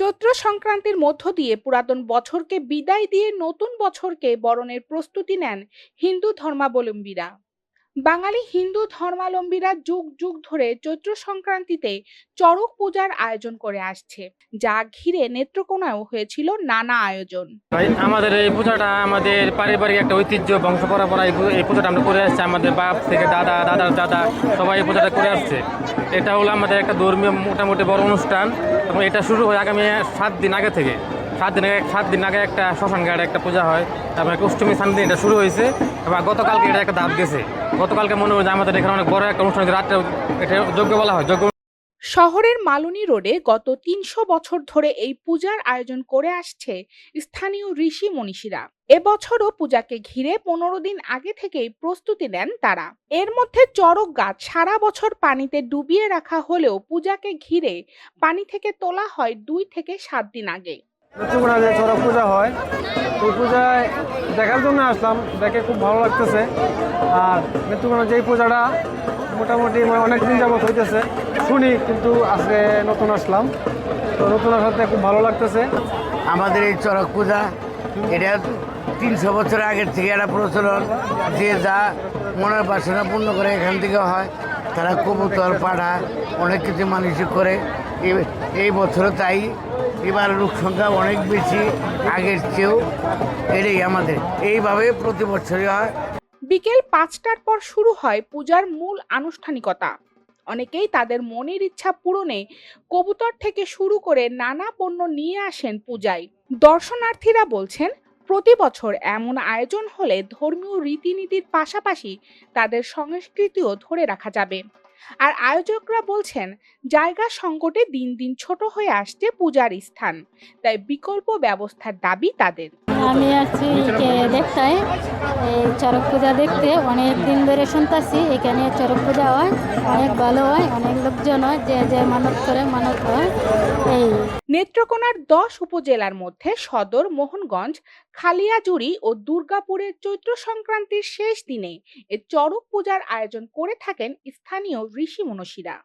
চৈত্র সংক্রান্তির মধ্য দিয়ে পুরাতন বছরকে বিদায় দিয়ে নতুন বছরকে বরণের প্রস্তুতি নেন হিন্দু ধর্মাবলম্বীরা। বাঙালি হিন্দু ধর্মাবলম্বীরা যুগ যুগ ধরে চৈত্র সংক্রান্তিতে চড়ক পূজার আয়োজন করে আসছে, যা ঘিরে নেত্রকোনায়ও হয়েছিল নানা আয়োজন। আমাদের এই পূজাটা আমাদের পারিবারিক একটা ঐতিহ্য, বংশ পরম্পরা। এই পূজাটা আমরা করে আসছি, আমাদের বাপ থেকে দাদা, দাদার দাদা সবাই এই পূজাটা করে আসছে। এটা হলো আমাদের একটা ধর্মীয় মোটামুটি বড় অনুষ্ঠান এবং এটা শুরু হয় আগামী 7 দিন আগে থেকে। 7 দিন আগে একটা শ্মশান ঘাটে একটা পূজা হয়, তারপরে অষ্টমী শান্তি এটা শুরু হয়েছে এবং গতকালকে এটা একটা ধাপ গেছে। গতকালকে মনে হয় যে আমাদের এখানে অনেক বড় একটা অনুষ্ঠান, রাত্রে এটা যজ্ঞ বলা হয়। যজ্ঞ শহরের মালনী রোডে গত ৩০০ বছর ধরে এই পূজার আয়োজন করে আসছে স্থানীয় ঋষি মনীষীরা। এবছরও পূজাকে ঘিরে ১৫ দিন আগে থেকেই প্রস্তুতি নেন তারা। এর মধ্যে চড়ক গাছ সারা বছর পানিতে ডুবিয়ে রাখা হলেও পূজাকে ঘিরে পানি থেকে তোলা হয় ২ থেকে ৭ দিন আগে। নেত্রকোনা যে চড়ক পূজা হয়, ওই পূজায় দেখার জন্য আসলাম, দেখে খুব ভালো লাগতেছে। আর নেত্রকোনা যে পূজাটা মোটামুটি অনেক দিন যাবত হইতেছে শুনি, কিন্তু আজকে নতুন আসলাম, তো নতুন আসাতে খুব ভালো লাগতেছে। আমাদের এই চড়ক পূজা এটা ৩০০ বছর আগের থেকে একটা প্রচলন, যে যা মনের বাসনা পূর্ণ করে এখান থেকে হয়। তারা কবুতর, পাঠা অনেক কিছু মানসিক করে। এই বছরও তাই, এবার লোক সংখ্যা অনেক বেশি আগের চেয়েও। এটাই আমাদের এইভাবে প্রতি বছরই হয়। বিকেল ৫টার পর শুরু হয় পূজার মূল আনুষ্ঠানিকতা। অনেকেই তাদের মনের ইচ্ছা পূরণে কবুতর থেকে শুরু করে নানা পণ্য নিয়ে আসেন পূজায়। দর্শনার্থীরা বলছেন, প্রতি বছর এমন আয়োজন হলে ধর্মীয় রীতিনীতির পাশাপাশি তাদের সংস্কৃতিও ধরে রাখা যাবে। আর আয়োজকরা বলছেন, জায়গা সংকটে দিন দিন ছোট হয়ে আসছে পূজার স্থান, তাই বিকল্প ব্যবস্থার দাবি তাদের। আমি আসছি দেখতে, এই চড়ক পূজা দেখতে অনেক দিন ধরে শুনতেছি এখানে চড়ক পূজা হয়, অনেক ভালো হয়, অনেক লোকজন হয়, যে যে মানত করে মানত হয়। এই নেত্রকোনার ১০ উপজেলার মধ্যে সদর, মোহনগঞ্জ, খালিয়াজুড়ি ও দুর্গাপুরের চৈত্র সংক্রান্তির শেষ দিনে এ চড়ক পূজার আয়োজন করে থাকেন স্থানীয় ঋষি মনীষীরা।